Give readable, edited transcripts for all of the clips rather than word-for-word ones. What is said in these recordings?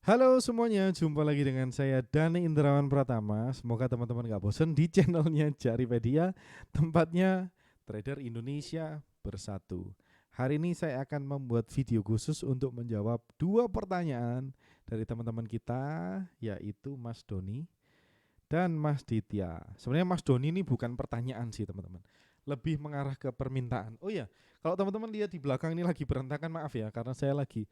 Halo semuanya, jumpa lagi dengan saya Dani Indrawan Pratama. Semoga teman-teman gak bosan di channelnya Jaripedia, tempatnya trader Indonesia bersatu. Hari ini saya akan membuat video khusus untuk menjawab dua pertanyaan dari teman-teman kita, yaitu Mas Doni dan Mas Ditya. Sebenarnya Mas Doni ini bukan pertanyaan sih teman-teman, lebih mengarah ke permintaan. Oh ya, kalau teman-teman lihat di belakang ini lagi berantakan, maaf ya, karena saya lagi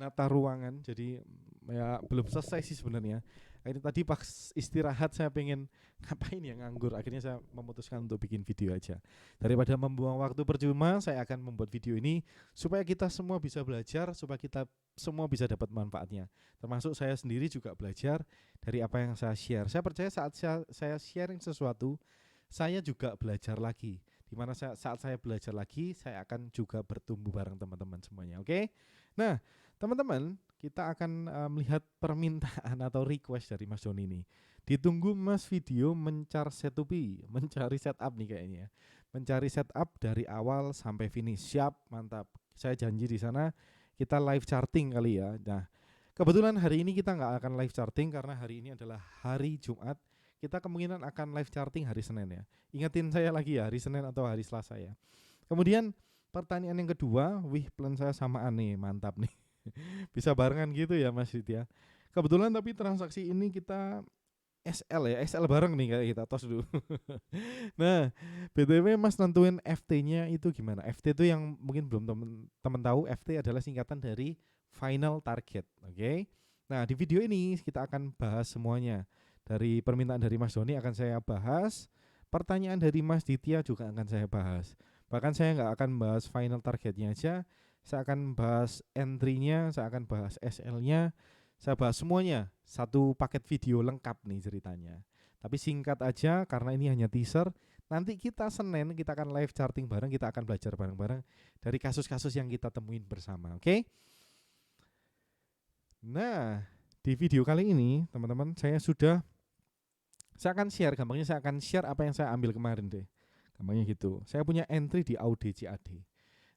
nata ruangan, jadi ya belum selesai sih sebenarnya. Ini tadi pas istirahat saya pengen ngapain ya, nganggur, akhirnya saya memutuskan untuk bikin video aja. Daripada membuang waktu percuma, saya akan membuat video ini supaya kita semua bisa belajar, supaya kita semua bisa dapat manfaatnya. Termasuk saya sendiri juga belajar dari apa yang saya share. Saya percaya saat saya sharing sesuatu, saya juga belajar lagi. Dimana saat saya belajar lagi, saya akan juga bertumbuh bareng teman-teman semuanya. Oke? Nah, teman-teman, kita akan melihat permintaan atau request dari Mas Doni ini. Ditunggu Mas video mencari setup nih kayaknya. Mencari setup dari awal sampai finish. Siap, mantap. Saya janji di sana kita live charting kali ya. Nah, kebetulan hari ini kita nggak akan live charting karena hari ini adalah hari Jumat. Kita kemungkinan akan live charting hari Senin ya. Ingetin saya lagi ya, hari Senin atau hari Selasa ya. Kemudian pertanyaan yang kedua, wih plan saya samaan nih, mantap nih. Bisa barengan gitu ya Mas Ditya. Kebetulan tapi transaksi ini kita SL ya, SL bareng nih kayak kita tos dulu. Nah, BTW Mas nentuin FT-nya itu gimana? FT itu yang mungkin belum teman tahu, FT adalah singkatan dari final target, oke? Nah, di video ini kita akan bahas semuanya. Dari permintaan dari Mas Doni akan saya bahas, pertanyaan dari Mas Ditya juga akan saya bahas. Bahkan saya nggak akan bahas final targetnya aja, saya akan bahas entry-nya, saya akan bahas SL-nya, saya bahas semuanya. Satu paket video lengkap nih ceritanya. Tapi singkat aja karena ini hanya teaser. Nanti kita Senin kita akan live charting bareng, kita akan belajar bareng-bareng dari kasus-kasus yang kita temuin bersama, oke? Nah, di video kali ini teman-teman saya akan share, gampangnya saya akan share apa yang saya ambil kemarin deh. Gampangnya gitu. Saya punya entry di AUD-CAD.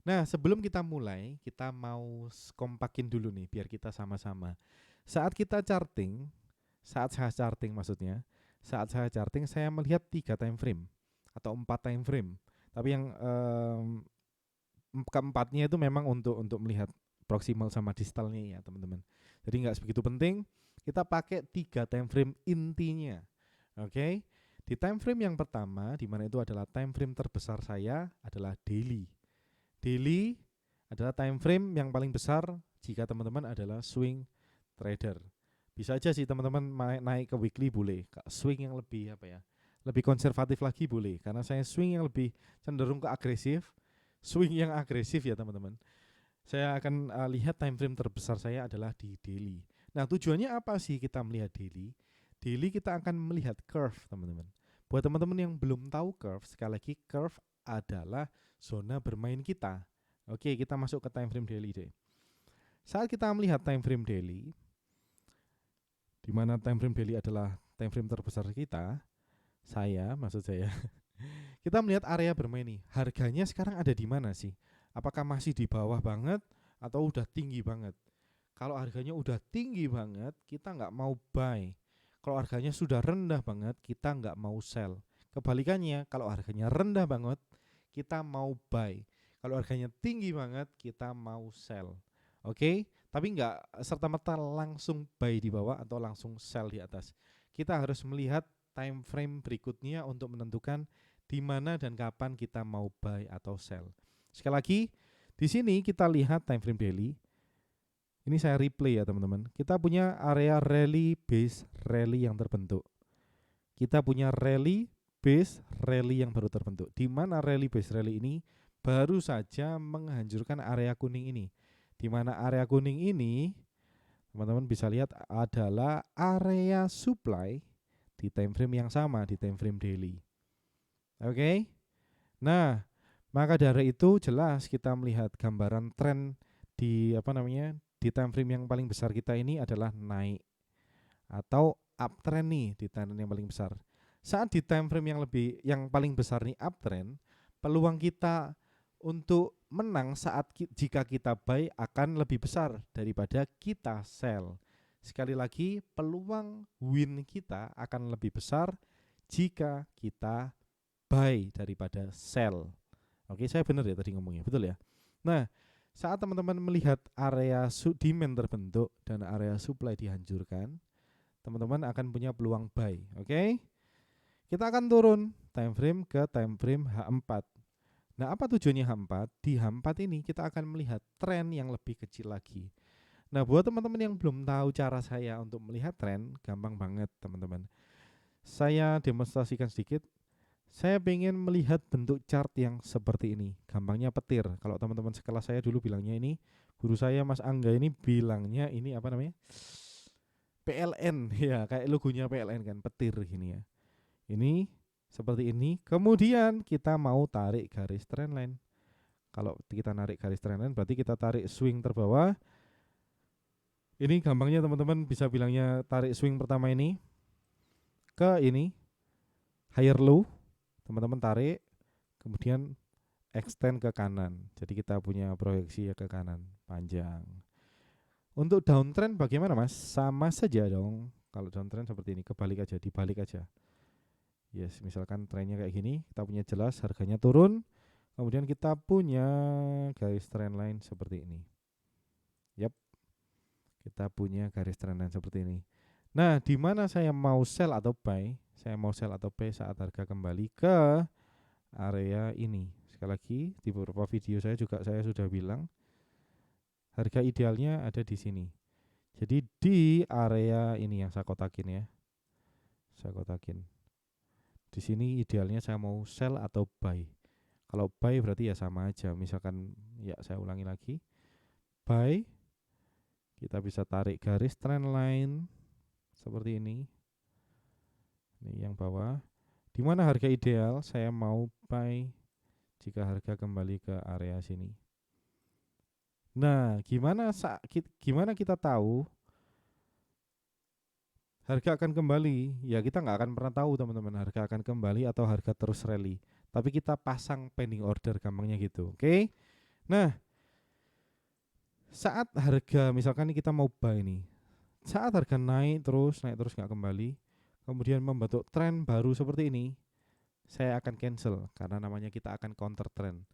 Nah, sebelum kita mulai, kita mau kompakin dulu nih biar kita sama-sama. Saat kita charting, saat saya charting maksudnya, saat saya charting saya melihat 3 time frame atau 4 time frame. Tapi yang keempatnya itu memang untuk melihat proximal sama distalnya ya, teman-teman. Jadi nggak sebegitu penting. Kita pakai 3 time frame intinya. Oke. Di time frame yang pertama, di mana itu adalah time frame terbesar saya adalah daily. Daily adalah time frame yang paling besar jika teman-teman adalah swing trader. Bisa aja sih teman-teman naik ke weekly boleh, swing yang lebih apa ya, lebih konservatif lagi boleh, karena saya swing yang lebih cenderung ke agresif, swing yang agresif ya teman-teman. Saya akan lihat time frame terbesar saya adalah di daily. Nah, tujuannya apa sih kita melihat daily? Daily kita akan melihat curve teman-teman. Buat teman-teman yang belum tahu curve, sekali lagi curve adalah zona bermain kita. Oke, kita masuk ke time frame daily deh. Saat kita melihat time frame daily, di mana time frame daily adalah time frame terbesar kita, maksud saya, kita melihat area bermain nih. Harganya sekarang ada di mana sih? Apakah masih di bawah banget atau udah tinggi banget? Kalau harganya udah tinggi banget, kita nggak mau buy. Kalau harganya sudah rendah banget, kita nggak mau sell. Kebalikannya, kalau harganya rendah banget, kita mau buy. Kalau harganya tinggi banget, kita mau sell. Oke, tapi nggak serta-merta langsung buy di bawah atau langsung sell di atas. Kita harus melihat time frame berikutnya untuk menentukan di mana dan kapan kita mau buy atau sell. Sekali lagi, di sini kita lihat time frame daily. Ini saya replay ya teman-teman. Kita punya area rally base rally yang terbentuk. Kita punya rally base rally yang baru terbentuk. Di mana rally base rally ini baru saja menghancurkan area kuning ini. Di mana area kuning ini teman-teman bisa lihat adalah area supply di time frame yang sama, di time frame daily. Oke. Nah, maka dari itu jelas kita melihat gambaran tren di di time frame yang paling besar kita ini adalah naik atau uptrend nih, di time frame yang paling besar. Saat di time frame yang paling besar nih uptrend, peluang kita untuk menang jika kita buy akan lebih besar daripada kita sell. Sekali lagi, peluang win kita akan lebih besar jika kita buy daripada sell. Oke, saya benar ya tadi ngomongnya, betul ya? Nah, saat teman-teman melihat area demand terbentuk dan area supply dihancurkan, teman-teman akan punya peluang buy. Oke? Kita akan turun time frame ke time frame H4. Nah, apa tujuannya H4? Di H4 ini kita akan melihat tren yang lebih kecil lagi. Nah, buat teman-teman yang belum tahu cara saya untuk melihat tren, gampang banget teman-teman. Saya demonstrasikan sedikit. Saya ingin melihat bentuk chart yang seperti ini. Gampangnya petir. Kalau teman-teman sekelas saya dulu bilangnya ini, guru saya Mas Angga ini bilangnya ini apa namanya? PLN ya, kayak logonya PLN kan, petir gini ya. Ini seperti ini. Kemudian kita mau tarik garis trendline. Kalau kita narik garis trendline berarti kita tarik swing terbawah. Ini gampangnya teman-teman bisa bilangnya tarik swing pertama ini ke ini higher low. Teman-teman tarik, kemudian extend ke kanan. Jadi kita punya proyeksi ya ke kanan panjang. Untuk downtrend bagaimana Mas? Sama saja dong. Kalau downtrend seperti ini, kebalik aja, dibalik aja. Yes, misalkan trennya kayak gini, kita punya jelas harganya turun, kemudian kita punya garis trendline seperti ini. Yap, kita punya garis trendline seperti ini. Nah, di mana saya mau sell atau buy? Saya mau sell atau buy saat harga kembali ke area ini. Sekali lagi, di beberapa video saya juga saya sudah bilang, harga idealnya ada di sini. Jadi di area ini yang saya kotakin ya. Saya kotakin. Di sini idealnya saya mau sell atau buy. Kalau buy berarti ya sama aja. Misalkan ya saya ulangi lagi. Buy, kita bisa tarik garis trend line seperti ini. Ini yang bawah. Di mana harga ideal saya mau buy jika harga kembali ke area sini. Nah, gimana kita tahu harga akan kembali? Ya kita nggak akan pernah tahu teman-teman harga akan kembali atau harga terus rally. Tapi kita pasang pending order gampangnya gitu. Oke. Nah, saat harga misalkan kita mau buy nih. Saat harga naik terus nggak kembali, kemudian membentuk tren baru seperti ini, saya akan cancel karena namanya kita akan counter trend.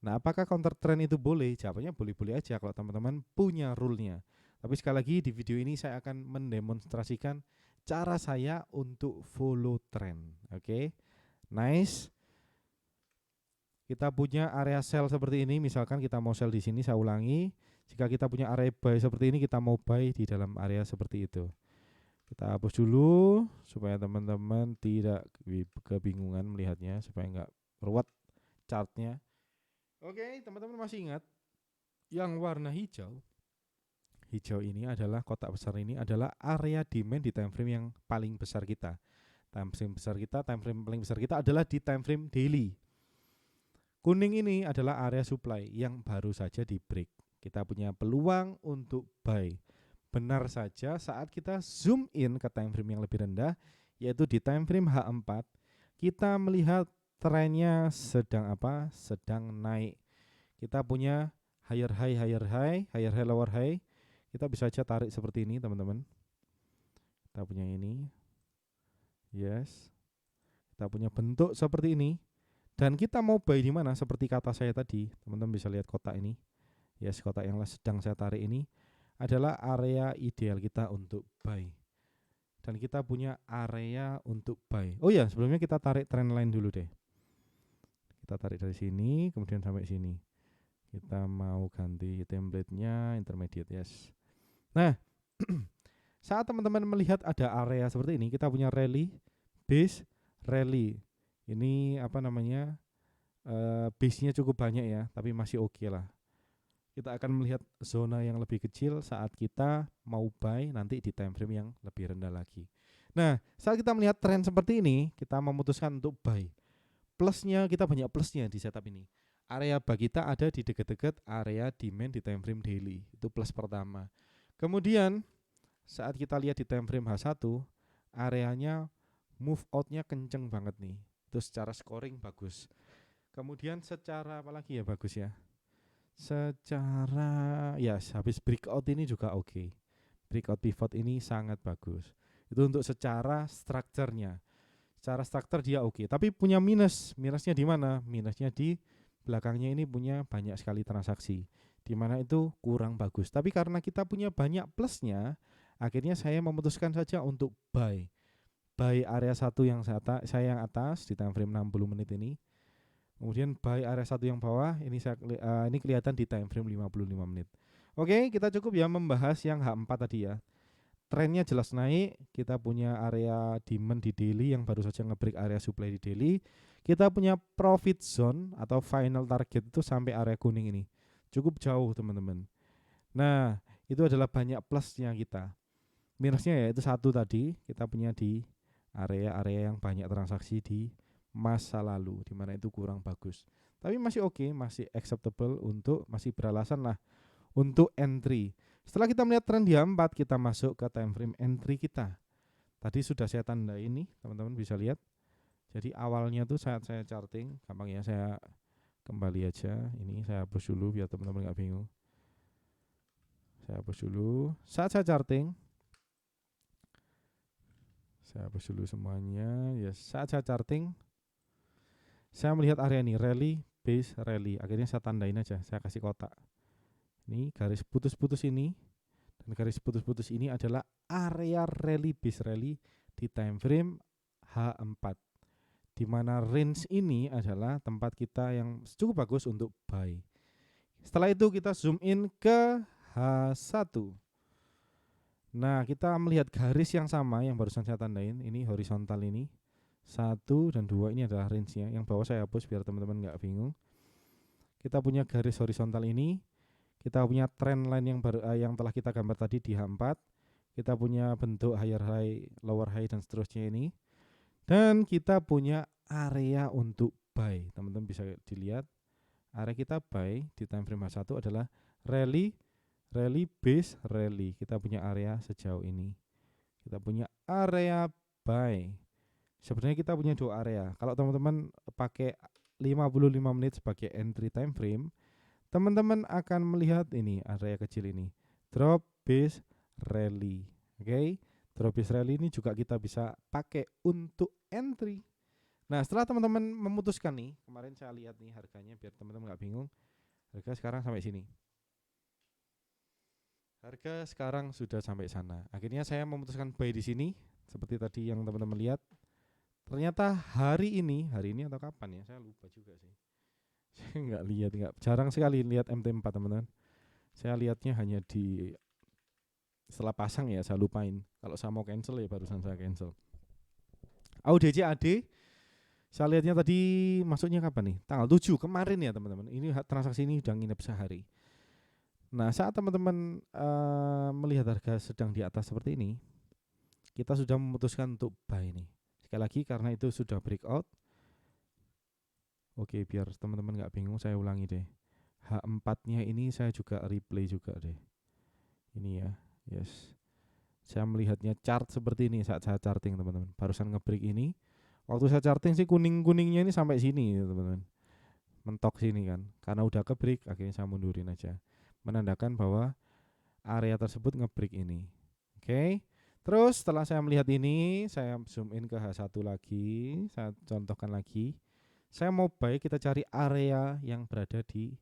Nah, apakah counter trend itu boleh? Jawabannya boleh-boleh aja kalau teman-teman punya rule-nya. Tapi sekali lagi di video ini saya akan mendemonstrasikan cara saya untuk follow trend. Oke. Nice. Kita punya area sell seperti ini, misalkan kita mau sell di sini, saya ulangi. Jika kita punya area buy seperti ini, kita mau buy di dalam area seperti itu. Kita hapus dulu supaya teman-teman tidak kebingungan melihatnya, supaya nggak ruwet chartnya. Oke, teman-teman masih ingat yang warna hijau? Hijau ini adalah kotak besar ini adalah area demand di time frame yang paling besar kita. Time frame paling besar kita adalah di time frame daily. Kuning ini adalah area supply yang baru saja di break. Kita punya peluang untuk buy. Benar saja saat kita zoom in ke time frame yang lebih rendah, yaitu di time frame H4, kita melihat trennya sedang apa? Sedang naik. Kita punya higher high, lower high. Kita bisa aja tarik seperti ini, teman-teman. Kita punya ini. Yes. Kita punya bentuk seperti ini. Dan kita mau buy di mana? Seperti kata saya tadi, teman-teman bisa lihat kotak ini. Yes, kotak yang sedang saya tarik ini adalah area ideal kita untuk buy. Dan kita punya area untuk buy. Oh ya, sebelumnya kita tarik trend line dulu deh. Kita tarik dari sini, kemudian sampai sini. Kita mau ganti template-nya intermediate, yes. Nah, saat teman-teman melihat ada area seperti ini, kita punya rally, base, rally. Ini apa namanya? Base-nya cukup banyak ya, tapi masih oke lah. Kita akan melihat zona yang lebih kecil saat kita mau buy nanti di time frame yang lebih rendah lagi. Nah, saat kita melihat tren seperti ini, kita memutuskan untuk buy. Plusnya, kita banyak plusnya di setup ini. Area buy kita ada di dekat-dekat area demand di time frame daily. Itu plus pertama. Kemudian, saat kita lihat di time frame H1, areanya move out-nya kenceng banget nih. Itu secara scoring bagus. Kemudian secara apa lagi ya bagus ya? Secara ya habis breakout ini juga oke. Breakout pivot ini sangat bagus. Itu untuk secara strukturnya. Secara struktur dia oke, tapi punya minus. Minusnya di mana? Minusnya di belakangnya ini punya banyak sekali transaksi. Di mana itu kurang bagus. Tapi karena kita punya banyak plusnya, akhirnya saya memutuskan saja untuk buy. Buy area 1 yang saya yang atas di time frame 60 menit ini. Kemudian buy area 1 yang bawah, ini ini kelihatan di time frame 55 menit. Oke, kita cukup ya membahas yang H4 tadi ya. Trennya jelas naik, kita punya area demand di daily yang baru saja nge-break area supply di daily. Kita punya profit zone atau final target itu sampai area kuning ini. Cukup jauh teman-teman. Nah, itu adalah banyak plusnya kita. Minusnya ya itu satu tadi, kita punya di area-area yang banyak transaksi di masa lalu, di mana itu kurang bagus. Tapi masih oke, masih acceptable untuk masih beralasan lah untuk entry. Setelah kita melihat tren di H4, kita masuk ke time frame entry kita. Tadi sudah saya tanda ini, teman-teman bisa lihat. Jadi awalnya tuh saat saya charting, gampang ya, saya kembali aja. Ini saya hapus dulu biar teman-teman nggak bingung. Saya hapus dulu. Saat saya charting, saya hapus dulu semuanya. Ya, saat saya charting, saya melihat area ini rally, base, rally. Akhirnya saya tandain aja, saya kasih kotak. Ini garis putus-putus ini dan garis putus-putus ini adalah area rally, base rally di time frame H4. Di mana range ini adalah tempat kita yang cukup bagus untuk buy. Setelah itu kita zoom in ke H1. Nah, kita melihat garis yang sama yang barusan saya tandain, ini horizontal ini. 1 dan 2 ini adalah range-nya. Yang bawah saya hapus biar teman-teman nggak bingung. Kita punya garis horizontal ini. Kita punya trend line yang telah kita gambar tadi di H4. Kita punya bentuk higher high, lower high dan seterusnya ini. Dan kita punya area untuk buy. Teman-teman bisa dilihat. Area kita buy di time frame H1 adalah rally, base, rally. Kita punya area sejauh ini. Kita punya area buy. Sebenarnya kita punya dua area. Kalau teman-teman pakai 55 menit sebagai entry time frame, teman-teman akan melihat ini area kecil ini. Drop, base, rally. Oke. Drop, base, rally ini juga kita bisa pakai untuk entry. Nah, setelah teman-teman memutuskan nih, kemarin saya lihat nih harganya biar teman-teman nggak bingung. Harga sekarang sampai sini. Harga sekarang sudah sampai sana. Akhirnya saya memutuskan buy di sini seperti tadi yang teman-teman lihat. Ternyata hari ini atau kapan ya? Saya lupa juga sih. Saya jarang sekali lihat MT4 teman-teman. Saya lihatnya hanya di setelah pasang ya, saya lupain. Kalau saya mau cancel ya barusan saya cancel. AUDC AD saya lihatnya tadi masuknya kapan nih? Tanggal 7 kemarin ya teman-teman. Ini transaksi ini udah nginep sehari. Nah, saat teman-teman melihat harga sedang di atas seperti ini, kita sudah memutuskan untuk buy nih. Sekali lagi karena itu sudah breakout. Oke, biar teman-teman nggak bingung saya ulangi deh. H4-nya ini saya juga replay juga deh. Ini ya, yes. Saya melihatnya chart seperti ini saat saya charting teman-teman. Barusan nge-break ini. Waktu saya charting sih kuning-kuningnya ini sampai sini teman-teman. Mentok sini kan. Karena udah ke-break akhirnya saya mundurin aja. Menandakan bahwa area tersebut nge-break ini. Oke. Terus setelah saya melihat ini, saya zoom in ke H1 lagi, saya contohkan lagi. Saya mau buy, kita cari area yang berada di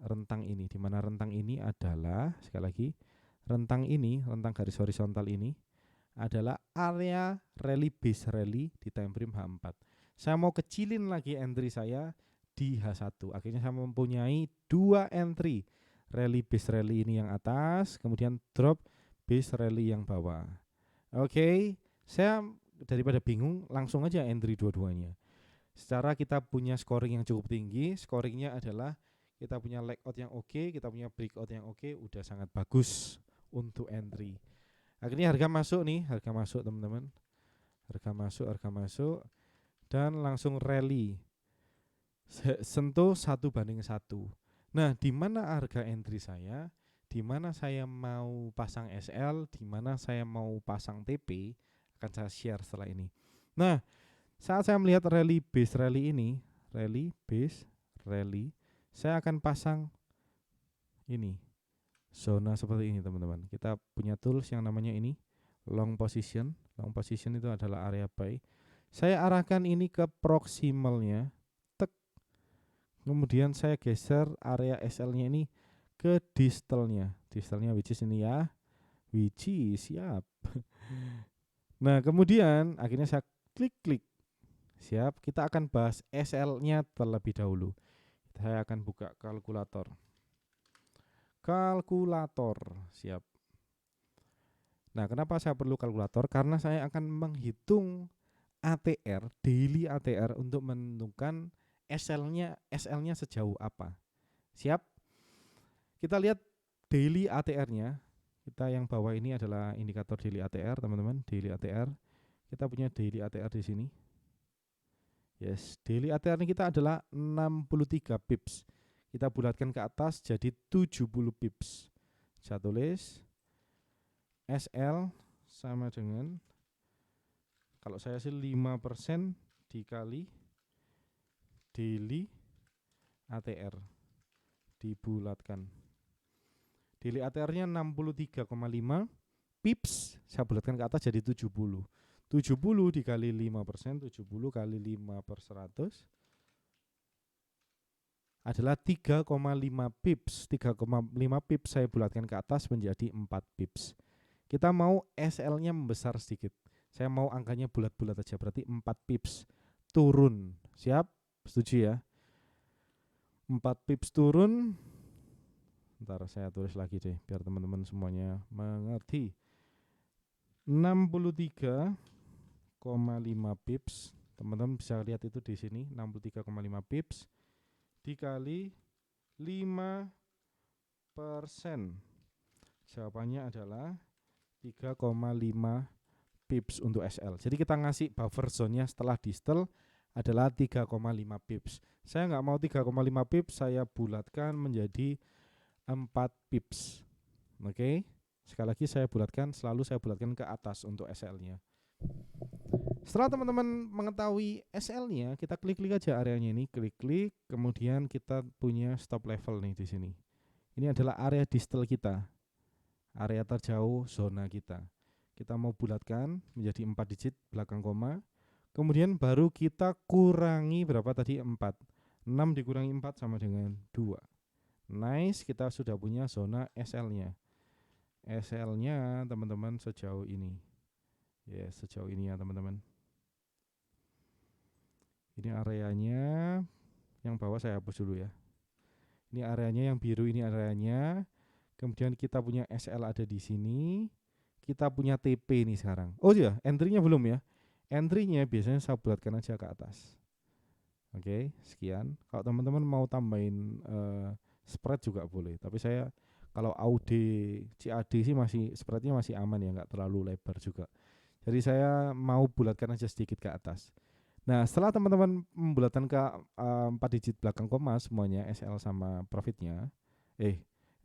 rentang ini, di mana rentang ini adalah sekali lagi rentang garis horizontal ini adalah area rally base rally di time frame H4. Saya mau kecilin lagi entry saya di H1. Akhirnya saya mempunyai dua entry, rally base rally ini yang atas, kemudian drop base rally yang bawah. Oke, saya daripada bingung langsung aja entry dua-duanya. Secara kita punya scoring yang cukup tinggi, scoringnya adalah kita punya leg out yang oke, kita punya breakout yang oke, udah sangat bagus untuk entry. Akhirnya harga masuk nih, harga masuk teman-teman. Harga masuk dan langsung rally. Sentuh 1:1. Nah, di mana harga entry saya? Di mana saya mau pasang SL, di mana saya mau pasang TP, akan saya share setelah ini. Nah, saat saya melihat rally base rally ini, rally, base, rally. Saya akan pasang ini zona seperti ini teman-teman. Kita punya tools yang namanya ini long position. Long position itu adalah area buy. Saya arahkan ini ke proximalnya. Tek. Kemudian saya geser area SL-nya ini ke distalnya. Distalnya which is ini ya. Which is siap. Nah, kemudian akhirnya saya klik. Siap, kita akan bahas SL-nya terlebih dahulu. Saya akan buka kalkulator. Siap. Nah, kenapa saya perlu kalkulator? Karena saya akan menghitung ATR, daily ATR untuk menentukan SL-nya sejauh apa. Siap? Kita lihat daily ATR-nya. Kita yang bawah ini adalah indikator daily ATR, teman-teman. Daily ATR. Kita punya daily ATR di sini. Yes, daily ATR kita adalah 63 pips. Kita bulatkan ke atas jadi 70 pips. Saya tulis SL sama dengan, kalau saya sih 5% dikali daily ATR dibulatkan. Daily ATR-nya 63,5 pips, saya bulatkan ke atas jadi 70. 70 dikali 5%, 70 kali 5/100 adalah 3,5 pips. 3,5 pips saya bulatkan ke atas menjadi 4 pips. Kita mau SL-nya membesar sedikit. Saya mau angkanya bulat-bulat aja, berarti 4 pips turun. Siap? Setuju ya? 4 pips turun. Ntar saya tulis lagi deh biar teman-teman semuanya mengerti. 63,5 pips. Teman-teman bisa lihat itu di sini, 63,5 pips dikali 5%. Jawabannya adalah 3,5 pips untuk SL. Jadi kita ngasih buffer zone-nya setelah distal adalah 3,5 pips. Saya nggak mau 3,5 pips, saya bulatkan menjadi 4 pips. Oke. Sekali lagi selalu saya bulatkan ke atas untuk SL-nya. Setelah teman-teman mengetahui SL-nya, kita klik-klik aja areanya ini, klik-klik, kemudian kita punya stop level nih di sini. Ini adalah area distal kita, area terjauh zona kita. Kita mau bulatkan menjadi 4 digit belakang koma, kemudian baru kita kurangi berapa tadi? 4. 6 dikurangi 4 sama dengan 2. Nice, kita sudah punya zona SL-nya. SL-nya teman-teman sejauh ini. Ya, sejauh ini ya teman-teman. Ini areanya, yang bawah saya hapus dulu ya. Ini areanya, yang biru ini areanya. Kemudian kita punya SL ada di sini. Kita punya TP nih sekarang. Oh iya, entry-nya belum ya. Entry-nya biasanya saya bulatkan aja ke atas. Oke, sekian. Kalau teman-teman mau tambahin spread juga boleh. Tapi saya kalau AUD, CAD sih masih spreadnya masih aman ya, nggak terlalu lebar juga. Jadi saya mau bulatkan aja sedikit ke atas. Nah, setelah teman-teman membulatkan ke 4 digit belakang koma semuanya, SL sama profitnya,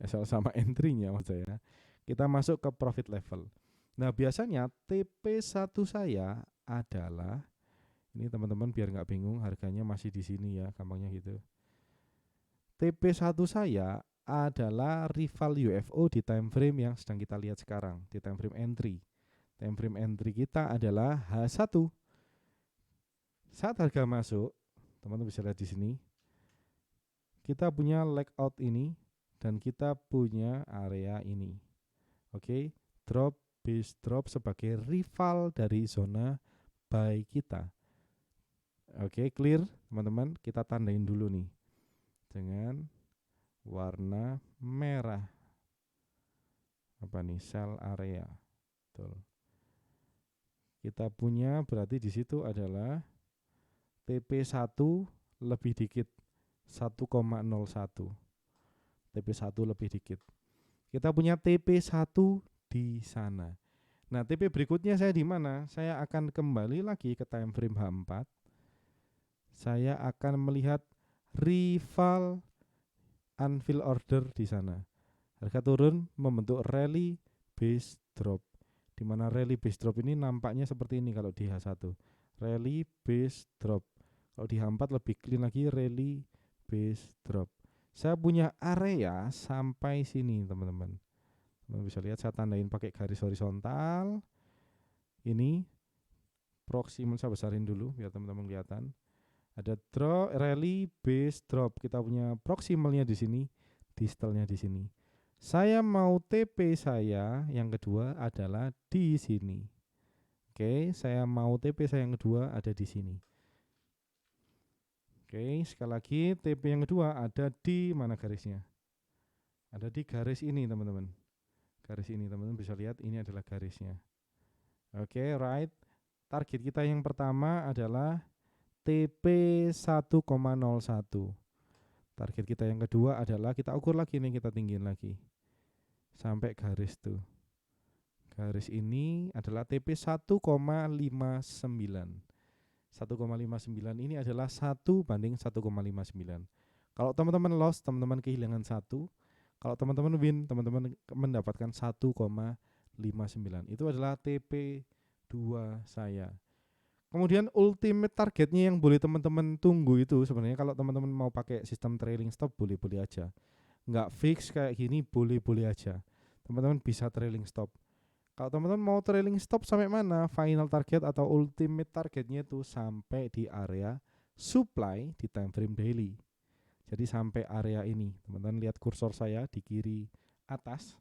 SL sama entry-nya maksud saya, kita masuk ke profit level. Nah, biasanya TP1 saya adalah, ini teman-teman biar nggak bingung, harganya masih di sini ya, gampangnya gitu. TP1 saya adalah rival UFO di time frame yang sedang kita lihat sekarang, di time frame entry. Time frame entry kita adalah H1. Saat harga masuk, teman-teman bisa lihat di sini, kita punya leg out ini dan kita punya area ini. Oke, drop, base drop sebagai rival dari zona buy kita. Oke, clear teman-teman. Kita tandain dulu nih dengan warna merah. Apa nih? Sell area. Betul. Kita punya berarti di situ adalah TP1 lebih dikit 1,01. TP1 lebih dikit. Kita punya TP1 di sana. Nah, TP berikutnya saya di mana? Saya akan kembali lagi ke time frame H4. Saya akan melihat rival unfill order di sana. Harga turun membentuk rally base drop. Di mana rally base drop ini nampaknya seperti ini kalau di H1. Rally base drop. Kalau di H4 lebih clean lagi, rally base drop. Saya punya area sampai sini teman-teman. Teman bisa lihat saya tandain pakai garis horizontal. Ini proximal saya besarin dulu biar teman-teman kelihatan. Ada drop, rally, base, drop. Kita punya proximalnya di sini, distalnya di sini. Saya mau TP saya yang kedua adalah di sini. Oke, saya mau TP saya yang kedua ada di sini. Oke, sekali lagi TP yang kedua ada di mana garisnya? Ada di garis ini teman-teman. Garis ini teman-teman bisa lihat ini adalah garisnya. Oke, right. Target kita yang pertama adalah TP 1,01. Target kita yang kedua adalah kita ukur lagi nih, kita tinggiin lagi. Sampai garis tuh. Garis ini adalah TP 1,59. 1,59 ini adalah 1 banding 1,59. Kalau teman-teman loss, teman-teman kehilangan 1. Kalau teman-teman win, teman-teman mendapatkan 1,59. Itu adalah TP 2 saya. Kemudian ultimate targetnya yang boleh teman-teman tunggu itu sebenarnya kalau teman-teman mau pakai sistem trailing stop boleh-boleh aja. Nggak fix kayak gini boleh-boleh aja. Teman-teman bisa trailing stop. Kalau teman-teman mau trailing stop sampai mana? Final target atau ultimate targetnya itu sampai di area supply di time frame daily. Jadi sampai area ini. Teman-teman lihat kursor saya di kiri atas.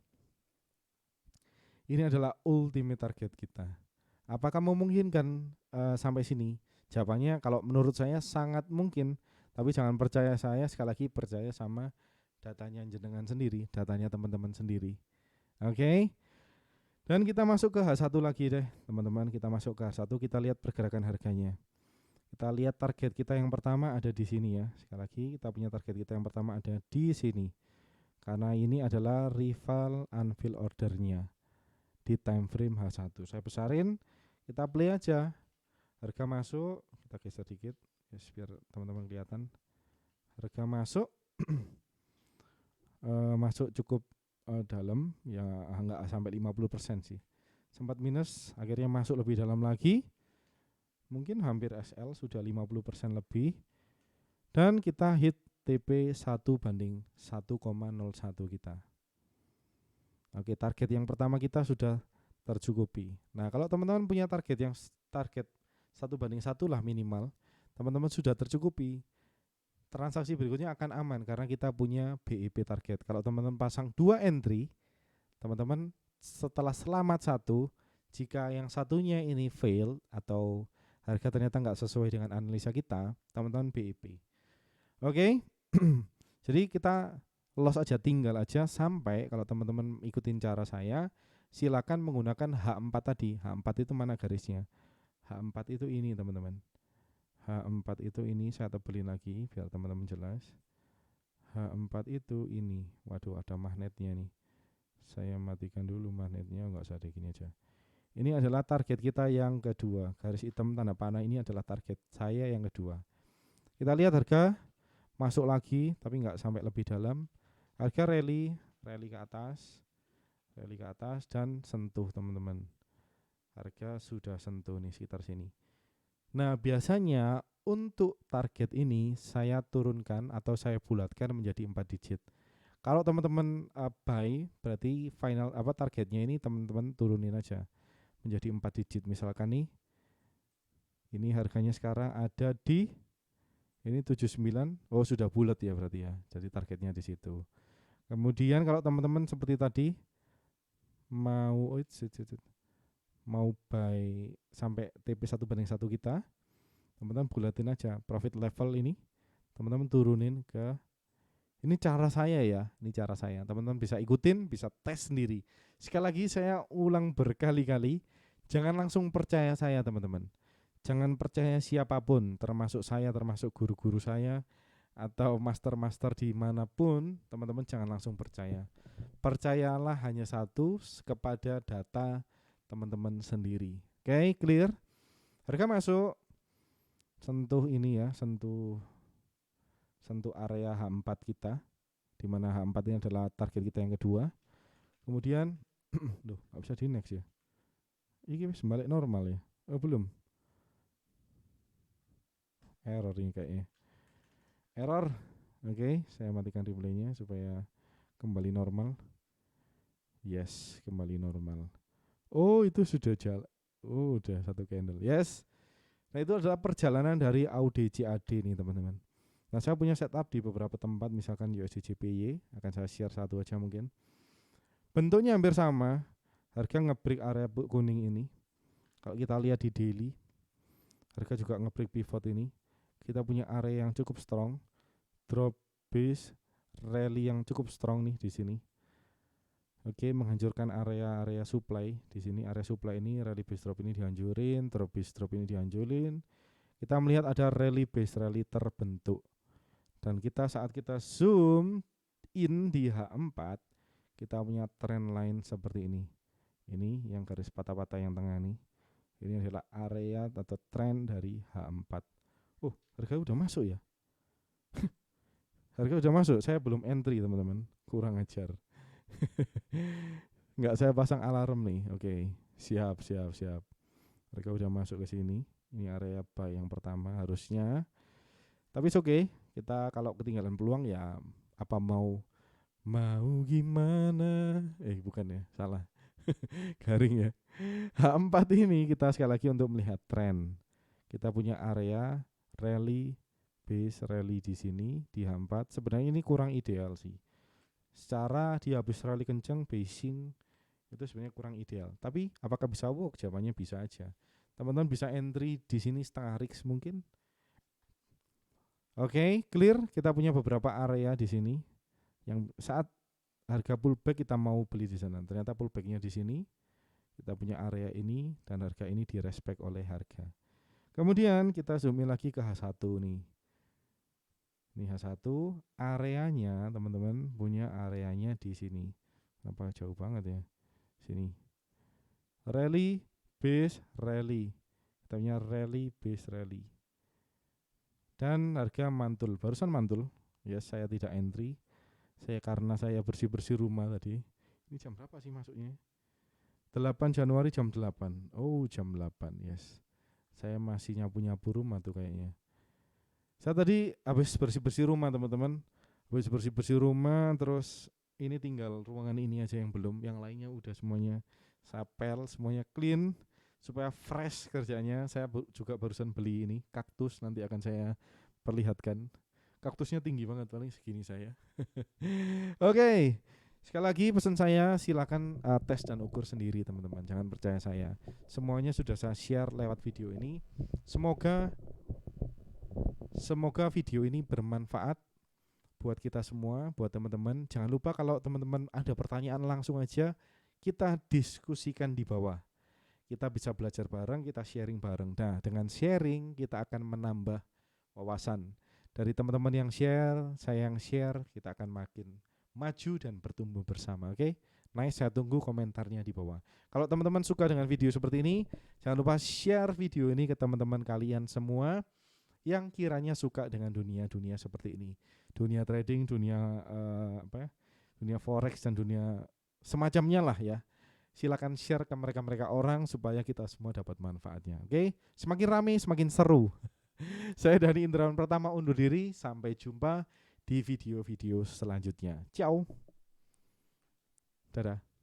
Ini adalah ultimate target kita. Apakah memungkinkan sampai sini? Jawabannya kalau menurut saya sangat mungkin. Tapi jangan percaya saya, sekali lagi percaya sama datanya jenengan sendiri, datanya teman-teman sendiri. Oke. Dan kita masuk ke H1 lagi deh, teman-teman. Kita masuk ke H1, kita lihat pergerakan harganya. Kita lihat target kita yang pertama ada di sini ya. Sekali lagi kita punya target kita yang pertama ada di sini. Karena ini adalah rival unfill ordernya di time frame H1. Saya besarin, kita play aja. Harga masuk, kita geser dikit yes, biar teman-teman kelihatan. Harga masuk masuk cukup dalam ya, enggak sampai 50% sih. Sempat minus, akhirnya masuk lebih dalam lagi. Mungkin hampir SL sudah 50% lebih. Dan kita hit TP 1 banding 1,01 kita. Oke, target yang pertama kita sudah tercukupi. Nah, kalau teman-teman punya target yang target 1 banding 1 lah minimal, teman-teman sudah tercukupi. Transaksi berikutnya akan aman karena kita punya BIP target. Kalau teman-teman pasang 2 entry, teman-teman setelah selamat 1, jika yang satunya ini fail atau harga ternyata nggak sesuai dengan analisa kita, teman-teman BIP. Oke. Jadi kita loss aja, tinggal aja sampai kalau teman-teman ikutin cara saya, silakan menggunakan H4 tadi. H4 itu mana garisnya? H4 itu ini teman-teman. H4 itu ini, saya tebelin lagi biar teman-teman jelas. H4 itu ini. Waduh, ada magnetnya nih. Saya matikan dulu magnetnya, enggak usah gini aja. Ini adalah target kita yang kedua. Garis hitam tanda panah ini adalah target saya yang kedua. Kita lihat harga masuk lagi tapi enggak sampai lebih dalam. Harga rally ke atas dan sentuh teman-teman. Harga sudah sentuh nih sekitar sini. Nah, biasanya untuk target ini saya turunkan atau saya bulatkan menjadi 4 digit. Kalau teman-teman buy, berarti final targetnya ini teman-teman turunin aja menjadi 4 digit. Misalkan nih, ini harganya sekarang ada di ini 79. Oh, sudah bulat ya berarti ya. Jadi targetnya di situ. Kemudian kalau teman-teman seperti tadi mau buy sampai TP 1 banding 1 kita, teman-teman bulatin aja profit level ini, teman-teman turunin ke ini cara saya ya, ini cara saya. Teman-teman bisa ikutin, bisa tes sendiri. Sekali lagi saya ulang berkali-kali, jangan langsung percaya saya teman-teman. Jangan percaya siapapun, termasuk saya, termasuk guru-guru saya, atau master-master dimanapun, teman-teman jangan langsung percaya. Percayalah hanya satu, kepada data teman-teman sendiri. Oke, clear? Harga masuk, sentuh ini ya, sentuh area H4 kita, di mana H4 ini adalah target kita yang kedua. Kemudian, duh, nggak bisa di next ya. Ini balik normal ya? Oh belum. Error ini kayaknya. Error. Oke, saya matikan replaynya supaya kembali normal. Yes, kembali normal. Oh, itu sudah jalan. Oh, udah satu candle. Yes. Nah, itu adalah perjalanan dari AUD CAD nih, teman-teman. Nah, saya punya setup di beberapa tempat, misalkan USD JPY, akan saya share satu aja mungkin. Bentuknya hampir sama, harga nge-break area kuning ini. Kalau kita lihat di daily, harga juga nge-break pivot ini. Kita punya area yang cukup strong, drop base, rally yang cukup strong nih di sini. Oke, menghancurkan area-area supply di sini. Area supply ini, rally base drop ini dihancurin, drop base drop ini dihancurin. Kita melihat ada rally base rally terbentuk. Dan kita saat kita zoom in di H4, kita punya trend line seperti ini. Ini yang garis patah-patah yang tengah nih. Ini adalah area atau trend dari H4. Oh, harga udah masuk ya? Harga udah masuk, saya belum entry teman-teman. Kurang ajar. Enggak, saya pasang alarm nih. Oke, siap. Harga udah masuk ke sini. Ini area buy yang pertama harusnya. Tapi oke, kita kalau ketinggalan peluang ya apa mau gimana? Bukan ya, salah. Garing ya. H4 ini kita sekali lagi untuk melihat tren. Kita punya area rally base rally di sini di H4. Sebenarnya ini kurang ideal sih. Secara dia habis rally kencang basing itu sebenarnya kurang ideal. Tapi apakah bisa work? Jawabannya bisa aja. Teman-teman bisa entry di sini setengah risk mungkin. Oke, clear. Kita punya beberapa area di sini yang saat harga pullback kita mau beli di sana. Ternyata pullbacknya di sini. Kita punya area ini dan harga ini direspek oleh harga. Kemudian kita zoom in lagi ke H1 nih. Ini H1 areanya teman-teman punya areanya di sini. Kenapa jauh banget ya? Sini. Rally base rally. Kita punya rally base rally. Dan harga mantul, barusan mantul. Ya, saya tidak entry. Karena saya bersih-bersih rumah tadi. Ini jam berapa sih masuknya? 8 Januari jam 8. Oh, jam 8. Yes. Saya masih nyapu-nyapu rumah tuh kayaknya. Saya tadi habis bersih-bersih rumah, teman-teman. Habis bersih-bersih rumah, terus ini tinggal ruangan ini aja yang belum, yang lainnya udah semuanya sapel, semuanya clean supaya fresh kerjanya. Saya juga barusan beli ini kaktus, nanti akan saya perlihatkan. Kaktusnya tinggi banget, paling segini saya. Oke. Sekali lagi pesan saya, silakan tes dan ukur sendiri teman-teman, jangan percaya saya. Semuanya sudah saya share lewat video ini. Semoga video ini bermanfaat buat kita semua, buat teman-teman. Jangan lupa kalau teman-teman ada pertanyaan langsung aja kita diskusikan di bawah. Kita bisa belajar bareng, kita sharing bareng. Nah, dengan sharing kita akan menambah wawasan. Dari teman-teman yang share, saya yang share, kita akan makin maju dan bertumbuh bersama. Oke? Nice, saya tunggu komentarnya di bawah. Kalau teman-teman suka dengan video seperti ini, jangan lupa share video ini ke teman-teman kalian semua yang kiranya suka dengan dunia seperti ini, dunia trading, dunia dunia forex dan dunia semacamnya lah ya. Silakan share ke mereka orang supaya kita semua dapat manfaatnya. Oke, semakin ramai semakin seru. Saya Dani Indrawan Pratama undur diri, sampai jumpa di video-video selanjutnya. Ciao, dadah.